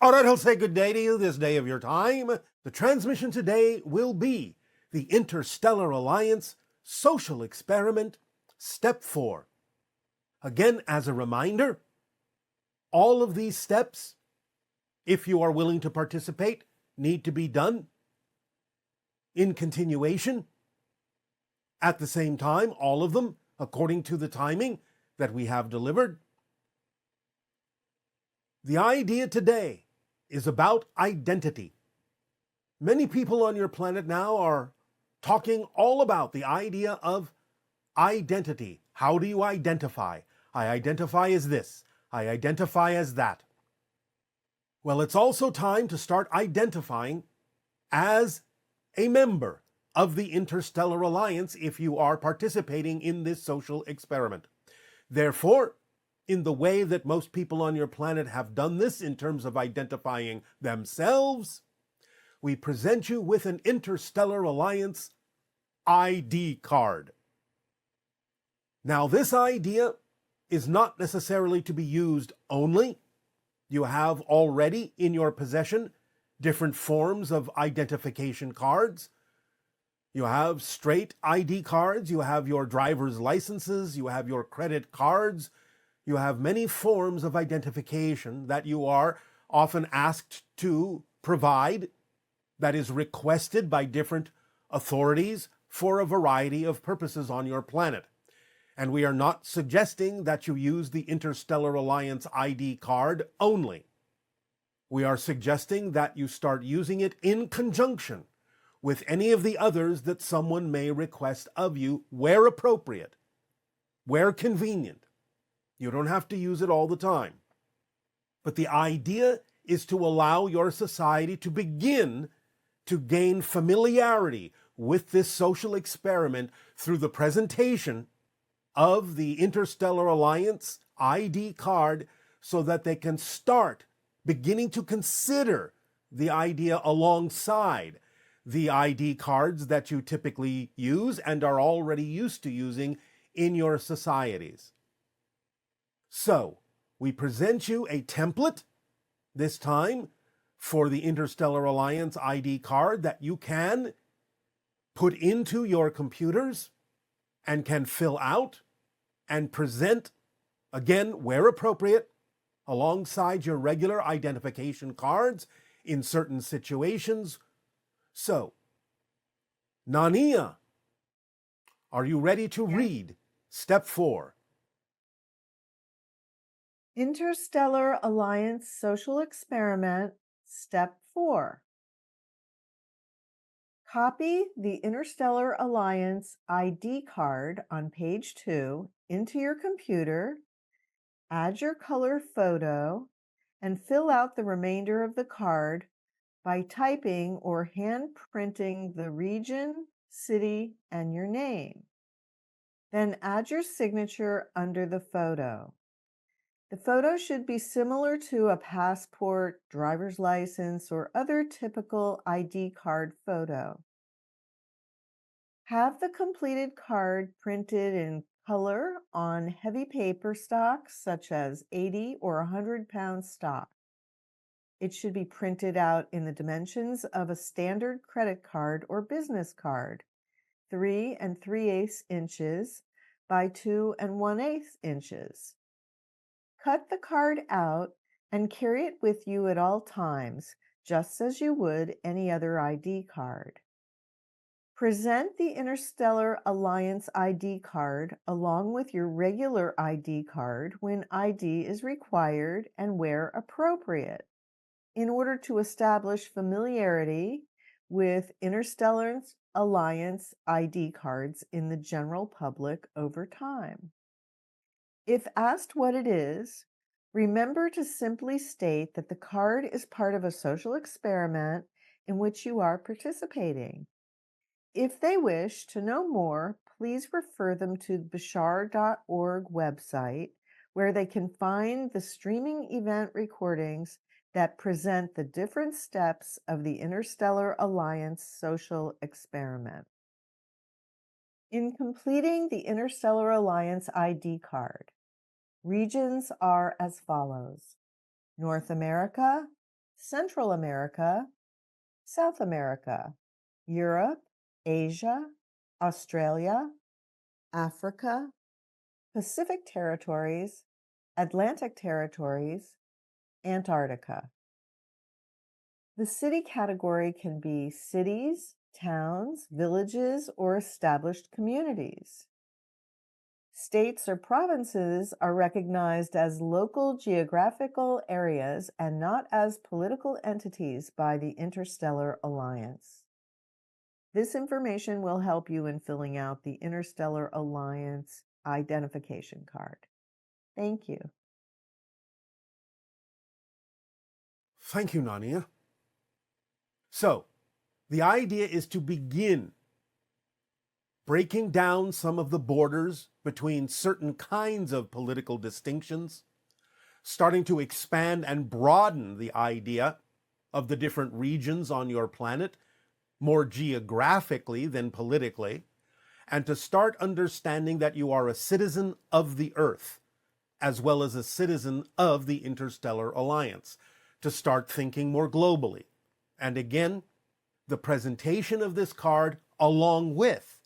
All right, I'll say good day to you this day of your time. The transmission today will be the Interstellar Alliance Social Experiment, Step 4. Again, as a reminder, all of these steps, if you are willing to participate, need to be done in continuation at the same time, all of them, according to the timing that we have delivered. The idea today is about identity. Many people on your planet now are talking all about the idea of identity. How do you identify? I identify as this. I identify as that. Well, it's also time to start identifying as a member of the Interstellar Alliance if you are participating in this social experiment. Therefore, in the way that most people on your planet have done this in terms of identifying themselves, we present you with an Interstellar Alliance ID card. Now, this idea is not necessarily to be used only. You have already in your possession different forms of identification cards. You have straight ID cards, you have your driver's licenses, you have your credit cards. You have many forms of identification that you are often asked to provide, that is requested by different authorities for a variety of purposes on your planet. And we are not suggesting that you use the Interstellar Alliance ID card only. We are suggesting that you start using it in conjunction with any of the others that someone may request of you where appropriate, where convenient. You don't have to use it all the time. But the idea is to allow your society to begin to gain familiarity with this social experiment through the presentation of the Interstellar Alliance ID card so that they can start beginning to consider the idea alongside the ID cards that you typically use and are already used to using in your societies. So, we present you a template this time for the Interstellar Alliance ID card that you can put into your computers and can fill out and present, again, where appropriate, alongside your regular identification cards in certain situations. So, Nania, are you ready to read Step 4? Interstellar Alliance Social Experiment, Step 4. Copy the Interstellar Alliance ID card on page 2 into your computer, add your color photo, and fill out the remainder of the card by typing or hand printing the region, city, and your name. Then add your signature under the photo. The photo should be similar to a passport, driver's license, or other typical ID card photo. Have the completed card printed in color on heavy paper stock, such as 80 or 100-pound stock. It should be printed out in the dimensions of a standard credit card or business card, 3 3/8 inches by 2 1/8 inches. Cut the card out and carry it with you at all times, just as you would any other ID card. Present the Interstellar Alliance ID card along with your regular ID card when ID is required and where appropriate, in order to establish familiarity with Interstellar Alliance ID cards in the general public over time. If asked what it is, remember to simply state that the card is part of a social experiment in which you are participating. If they wish to know more, please refer them to the Bashar.org website, where they can find the streaming event recordings that present the different steps of the Interstellar Alliance social experiment. In completing the Interstellar Alliance ID card, regions are as follows: North America, Central America, South America, Europe, Asia, Australia, Africa, Pacific territories, Atlantic territories, Antarctica. The city category can be cities, towns, villages, or established communities. States or provinces are recognized as local geographical areas and not as political entities by the Interstellar Alliance. This information will help you in filling out the Interstellar Alliance identification card. Thank you. Thank you, Nania. So, the idea is to begin breaking down some of the borders between certain kinds of political distinctions, starting to expand and broaden the idea of the different regions on your planet, more geographically than politically, and to start understanding that you are a citizen of the Earth, as well as a citizen of the Interstellar Alliance, to start thinking more globally. And again, the presentation of this card, along with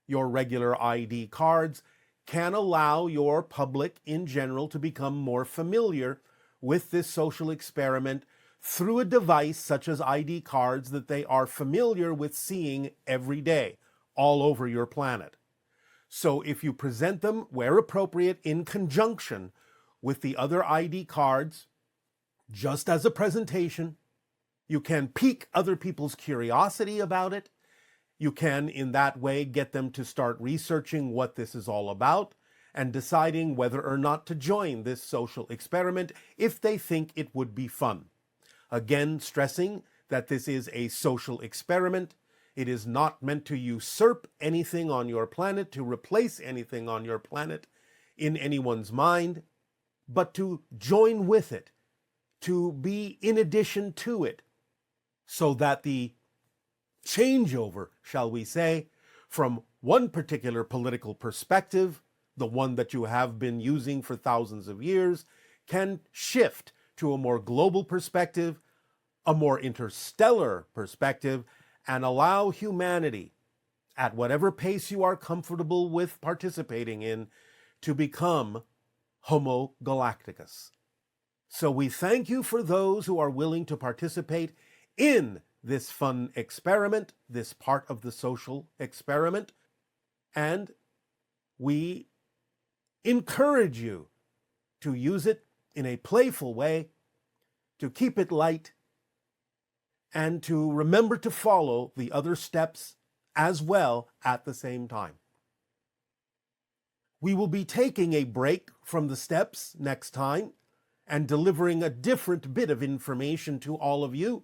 your regular ID cards, can allow your public in general to become more familiar with this social experiment through a device such as ID cards that they are familiar with seeing every day all over your planet. So if you present them where appropriate in conjunction with the other ID cards, just as a presentation, you can pique other people's curiosity about it. You can, in that way, get them to start researching what this is all about and deciding whether or not to join this social experiment if they think it would be fun. Again, stressing that this is a social experiment. It is not meant to usurp anything on your planet, to replace anything on your planet in anyone's mind, but to join with it, to be in addition to it, so that the changeover, shall we say, from one particular political perspective, the one that you have been using for thousands of years, can shift to a more global perspective, a more interstellar perspective, and allow humanity, at whatever pace you are comfortable with participating in, to become Homo Galacticus. So we thank you for those who are willing to participate in this fun experiment, this part of the social experiment, and we encourage you to use it in a playful way, to keep it light, and to remember to follow the other steps as well at the same time. We will be taking a break from the steps next time and delivering a different bit of information to all of you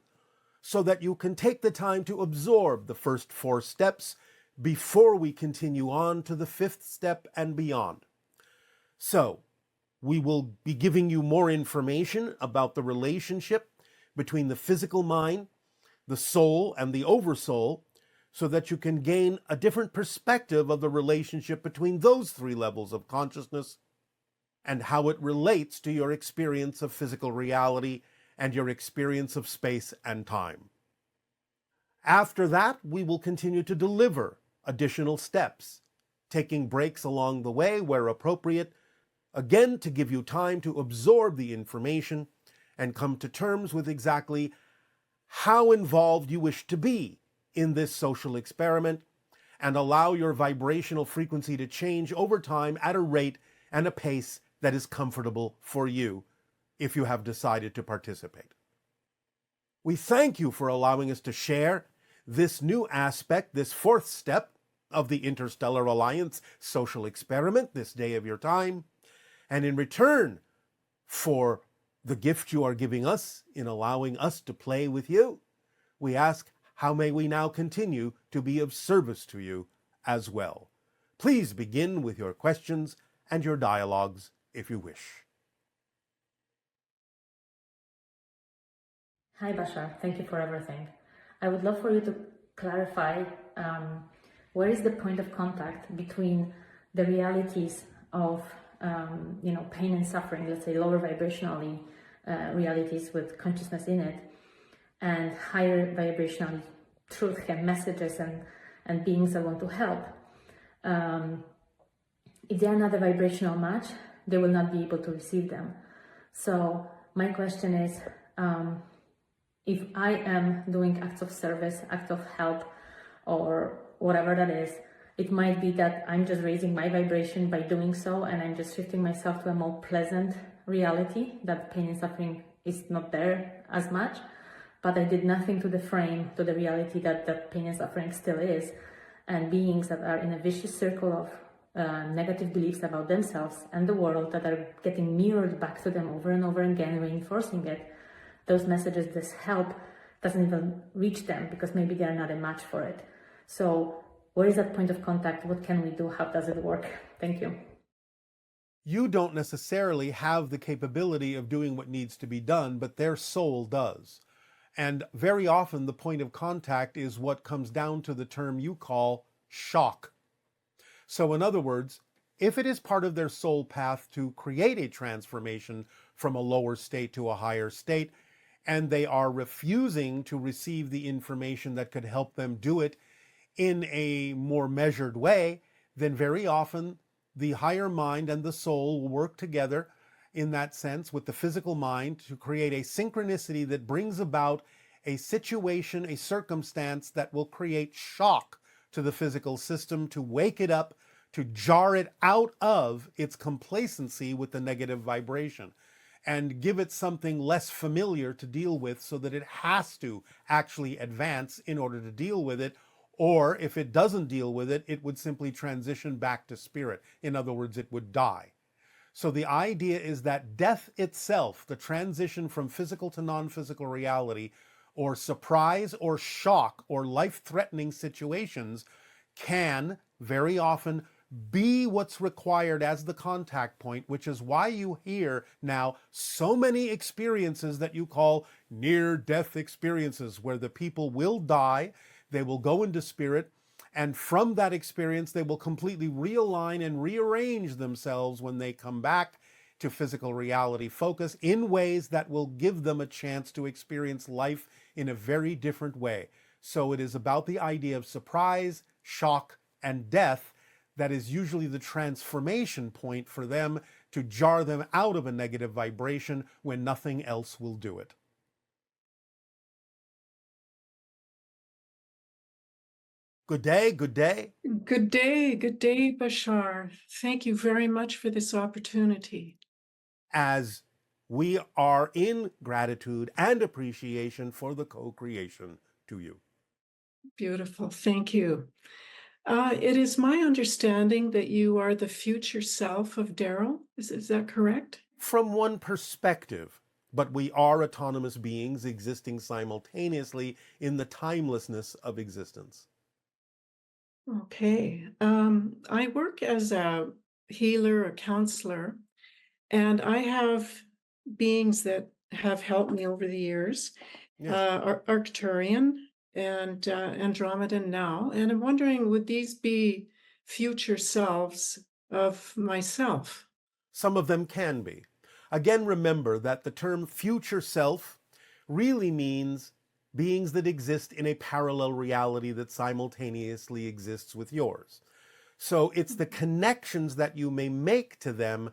so that you can take the time to absorb the first 4 steps before we continue on to the 5th step and beyond. So, we will be giving you more information about the relationship between the physical mind, the soul, and the oversoul, so that you can gain a different perspective of the relationship between those 3 levels of consciousness and how it relates to your experience of physical reality and your experience of space and time. After that, we will continue to deliver additional steps, taking breaks along the way where appropriate, again to give you time to absorb the information and come to terms with exactly how involved you wish to be in this social experiment, and allow your vibrational frequency to change over time at a rate and a pace that is comfortable for you if you have decided to participate. We thank you for allowing us to share this new aspect, this 4th step of the Interstellar Alliance Social Experiment, this day of your time. And in return for the gift you are giving us in allowing us to play with you, we ask, how may we now continue to be of service to you as well? Please begin with your questions and your dialogues if you wish. Hi, Bashar. Thank you for everything. I would love for you to clarify where is the point of contact between the realities of pain and suffering, let's say lower vibrationally, realities with consciousness in it, and higher vibrational truth and messages and beings that want to help. If they are not a vibrational match, they will not be able to receive them. So my question is, if I am doing acts of service, acts of help, or whatever that is, it might be that I'm just raising my vibration by doing so, and I'm just shifting myself to a more pleasant reality, that pain and suffering is not there as much, but I did nothing to the frame, to the reality that pain and suffering still is, and beings that are in a vicious circle of negative beliefs about themselves and the world that are getting mirrored back to them over and over again, reinforcing it. Those messages, this help, doesn't even reach them because maybe they're not a match for it. So where is that point of contact? What can we do? How does it work? Thank you. You don't necessarily have the capability of doing what needs to be done, but their soul does. And very often the point of contact is what comes down to the term you call shock. So in other words, if it is part of their soul path to create a transformation from a lower state to a higher state, and they are refusing to receive the information that could help them do it in a more measured way, then very often the higher mind and the soul will work together in that sense with the physical mind to create a synchronicity that brings about a situation, a circumstance that will create shock to the physical system, to wake it up, to jar it out of its complacency with the negative vibration, and give it something less familiar to deal with so that it has to actually advance in order to deal with it. Or if it doesn't deal with it, it would simply transition back to spirit. In other words, it would die. So the idea is that death itself, the transition from physical to non-physical reality, or surprise or shock or life-threatening situations, can very often be what's required as the contact point, which is why you hear now so many experiences that you call near-death experiences, where the people will die, they will go into spirit, and from that experience they will completely realign and rearrange themselves when they come back to physical reality focus in ways that will give them a chance to experience life in a very different way. So it is about the idea of surprise, shock, and death that is usually the transformation point for them to jar them out of a negative vibration when nothing else will do it. Good day, good day. Good day, Bashar. Thank you very much for this opportunity. As we are in gratitude and appreciation for the co-creation to you. Beautiful, thank you. It is my understanding that you are the future self of Darryl. Is that correct? From one perspective, but we are autonomous beings existing simultaneously in the timelessness of existence. Okay. I work as a healer, a counselor, and I have beings that have helped me over the years, Yes. Arcturian and Andromedan now. And I'm wondering, would these be future selves of myself? Some of them can be. Again, remember that the term future self really means beings that exist in a parallel reality that simultaneously exists with yours. So it's the connections that you may make to them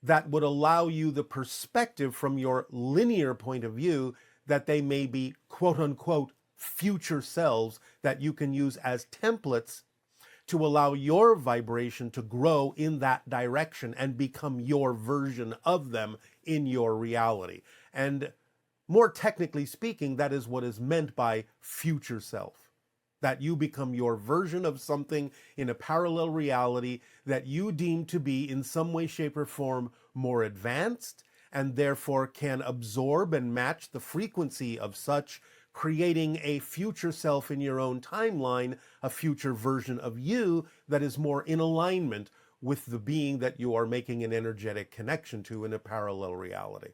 that would allow you the perspective from your linear point of view that they may be quote unquote future selves that you can use as templates to allow your vibration to grow in that direction and become your version of them in your reality. And more technically speaking, that is what is meant by future self. That you become your version of something in a parallel reality that you deem to be in some way, shape, or form more advanced, and therefore can absorb and match the frequency of such, creating a future self in your own timeline, a future version of you that is more in alignment with the being that you are making an energetic connection to in a parallel reality.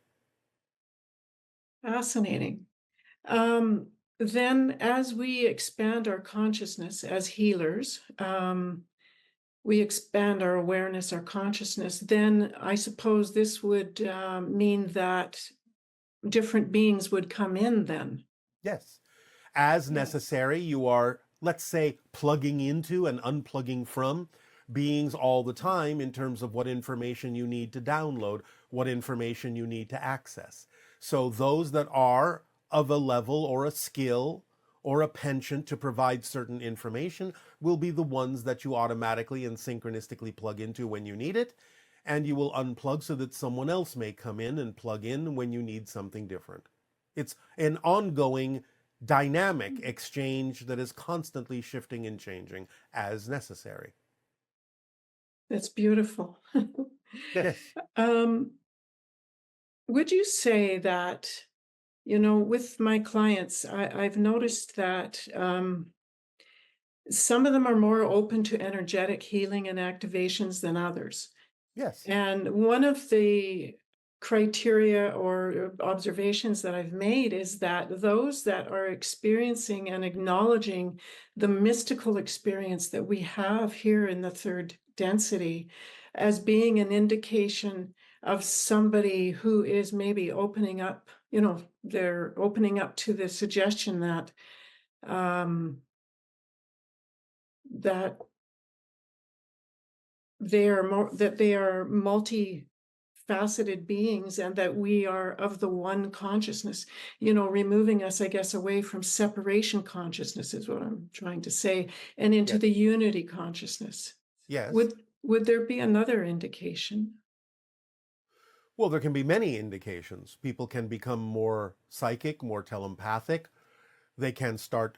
Fascinating. Then, as we expand our consciousness as healers, we expand our awareness, our consciousness, then I suppose this would mean that different beings would come in then. Yes. As Yes. necessary, you are, let's say, plugging into and unplugging from beings all the time in terms of what information you need to download, what information you need to access. So those that are of a level or a skill or a penchant to provide certain information will be the ones that you automatically and synchronistically plug into when you need it, and you will unplug so that someone else may come in and plug in when you need something different. It's an ongoing dynamic exchange that is constantly shifting and changing as necessary. That's beautiful. Yes. Would you say that, you know, with my clients, I've noticed that some of them are more open to energetic healing and activations than others. Yes. And one of the criteria or observations that I've made is that those that are experiencing and acknowledging the mystical experience that we have here in the third density as being an indication of somebody who is maybe opening up, you know, they're opening up to the suggestion that that they are multifaceted beings and that we are of the one consciousness, you know, removing us, I guess, away from separation consciousness is what I'm trying to say, and into Yes. the unity consciousness. Yes. Would there be another indication? Well, there can be many indications. People can become more psychic, more telepathic. They can start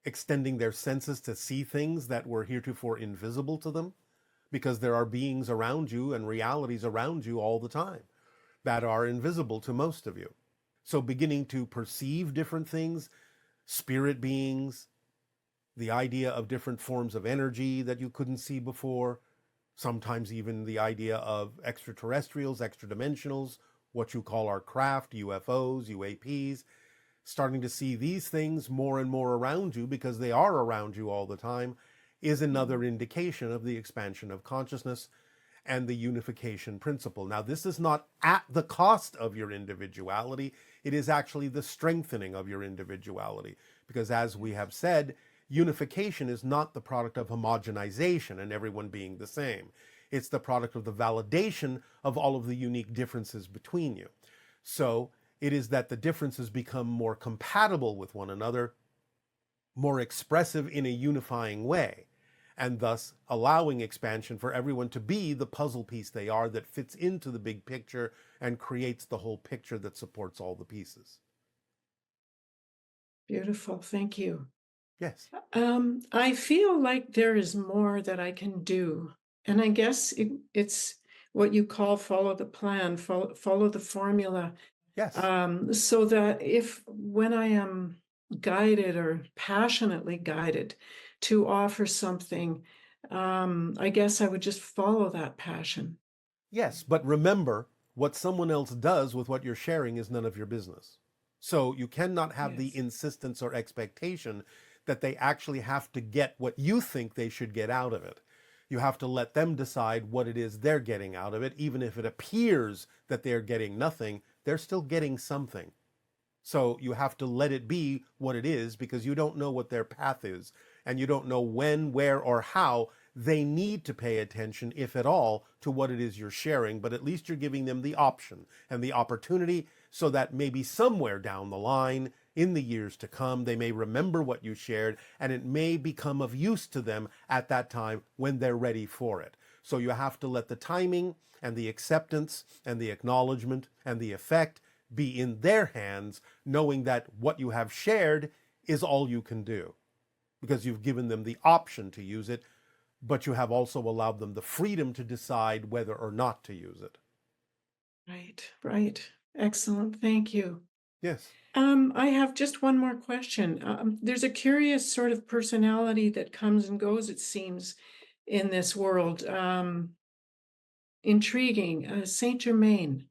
extending their senses to see things that were heretofore invisible to them, because there are beings around you and realities around you all the time that are invisible to most of you. So beginning to perceive different things, spirit beings, the idea of different forms of energy that you couldn't see before, sometimes even the idea of extraterrestrials, extradimensionals, what you call our craft, UFOs, UAPs, starting to see these things more and more around you because they are around you all the time, is another indication of the expansion of consciousness and the unification principle. Now, this is not at the cost of your individuality. It is actually the strengthening of your individuality. Because as we have said, unification is not the product of homogenization and everyone being the same. It's the product of the validation of all of the unique differences between you. So it is that the differences become more compatible with one another, more expressive in a unifying way, and thus allowing expansion for everyone to be the puzzle piece they are that fits into the big picture and creates the whole picture that supports all the pieces. Beautiful, thank you. Yes. I feel like there is more that I can do, and I guess it's what you call follow the plan, follow the formula. Yes. So that if when I am guided or passionately guided to offer something, I guess I would just follow that passion. Yes, but remember, what someone else does with what you're sharing is none of your business. So you cannot have the Yes. insistence or expectation that they actually have to get what you think they should get out of it. You have to let them decide what it is they're getting out of it. Even if it appears that they're getting nothing, they're still getting something. So you have to let it be what it is, because you don't know what their path is, and you don't know when, where, or how they need to pay attention, if at all, to what it is you're sharing. But at least you're giving them the option and the opportunity, so that maybe somewhere down the line, in the years to come, they may remember what you shared, and it may become of use to them at that time when they're ready for it. So you have to let the timing and the acceptance and the acknowledgement and the effect be in their hands, knowing that what you have shared is all you can do, because you've given them the option to use it, but you have also allowed them the freedom to decide whether or not to use it. Right. Excellent. Thank you. Yes. I have just one more question. There's a curious sort of personality that comes and goes, it seems, in this world. Intriguing. Saint Germain.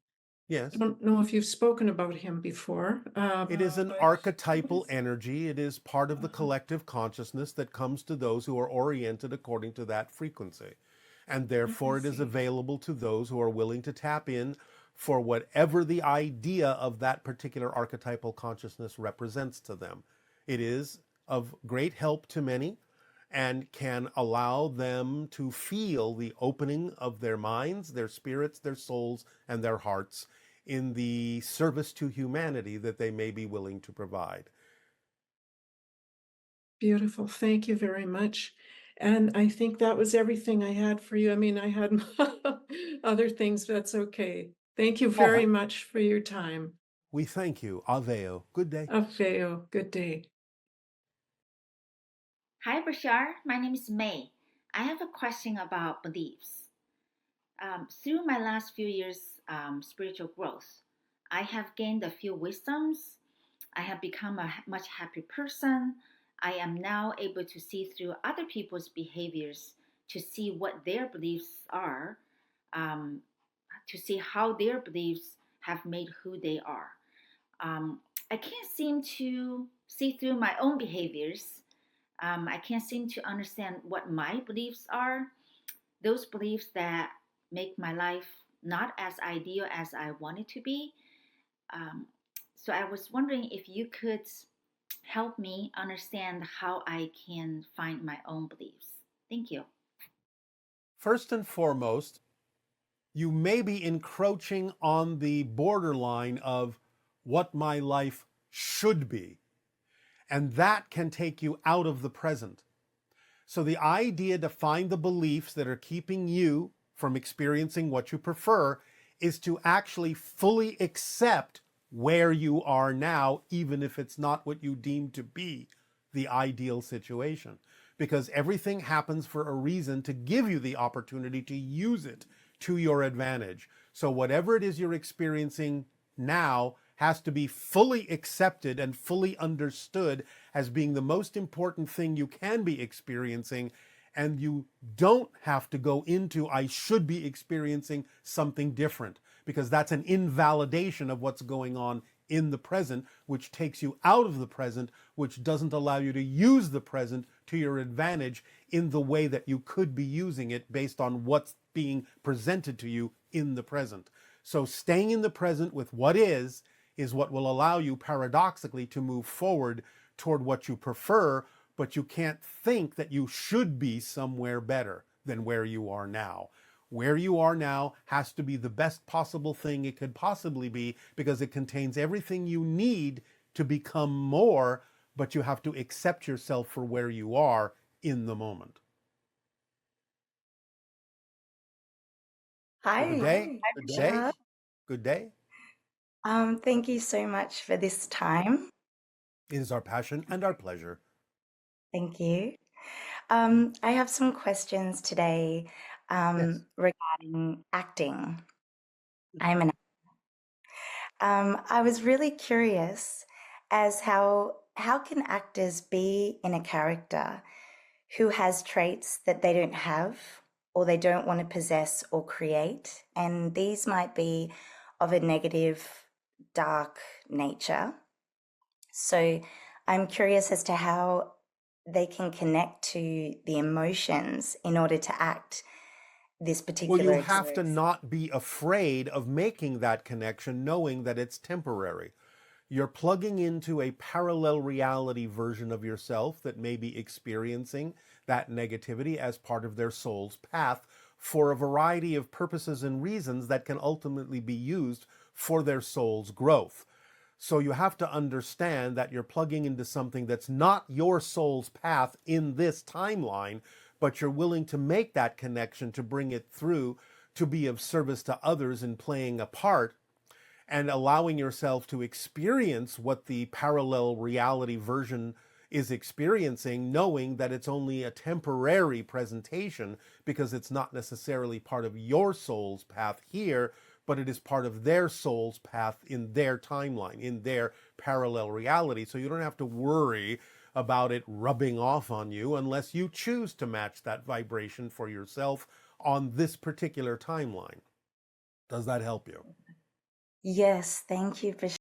Yes. I don't know if you've spoken about him before. It is an But archetypal energy. It is part of the collective consciousness that comes to those who are oriented according to that frequency. And therefore, it is see. available to those who are willing to tap in for whatever the idea of that particular archetypal consciousness represents to them. It is of great help to many and can allow them to feel the opening of their minds, their spirits, their souls, and their hearts in the service to humanity that they may be willing to provide. Beautiful. Thank you very much. And I think that was everything I had for you. I mean, I had other things, but that's okay. Thank you very much for your time. We thank you. Aveo. Good day. Afeo, good day. Hi, Bashar. My name is May. I have a question about beliefs. Through my last few years' spiritual growth, I have gained a few wisdoms. I have become a much happier person. I am now able to see through other people's behaviors to see what their beliefs are, um, to see how their beliefs have made who they are. I can't seem to see through my own behaviors. I can't seem to understand what my beliefs are, those beliefs that make my life not as ideal as I want it to be. Um, so I was wondering if you could help me understand how I can find my own beliefs. Thank you. First and foremost, you may be encroaching on the borderline of what my life should be, and that can take you out of the present. So the idea to find the beliefs that are keeping you from experiencing what you prefer is to actually fully accept where you are now, even if it's not what you deem to be the ideal situation. Because everything happens for a reason to give you the opportunity to use it to your advantage. So whatever it is you're experiencing now has to be fully accepted and fully understood as being the most important thing you can be experiencing. And you don't have to go into, I should be experiencing something different, because that's an invalidation of what's going on in the present, which takes you out of the present, which doesn't allow you to use the present to your advantage in the way that you could be using it based on what's being presented to you in the present. So staying in the present with what is what will allow you paradoxically to move forward toward what you prefer, but you can't think that you should be somewhere better than where you are now. Where you are now has to be the best possible thing it could possibly be, because it contains everything you need to become more, but you have to accept yourself for where you are in the moment. Hi, Good day. hi, Good day. Bashar. Good day. Thank you so much for this time. It is our passion and our pleasure. Thank you. I have some questions today Yes. regarding acting. I'm an I was really curious as how can actors be in a character who has traits that they don't have or they don't want to possess or create, and these might be of a negative, dark nature. So I'm curious as to how they can connect to the emotions in order to act this Well, particular you have to experience. not be afraid of making that connection, knowing that it's temporary. You're plugging into a parallel reality version of yourself that may be experiencing that negativity as part of their soul's path for a variety of purposes and reasons that can ultimately be used for their soul's growth. So you have to understand that you're plugging into something that's not your soul's path in this timeline, but you're willing to make that connection to bring it through to be of service to others in playing a part and allowing yourself to experience what the parallel reality version is experiencing, knowing that it's only a temporary presentation because it's not necessarily part of your soul's path here, but it is part of their soul's path in their timeline, in their parallel reality. So you don't have to worry about it rubbing off on you unless you choose to match that vibration for yourself on this particular timeline. Does that help you? Yes, thank you, Bashar.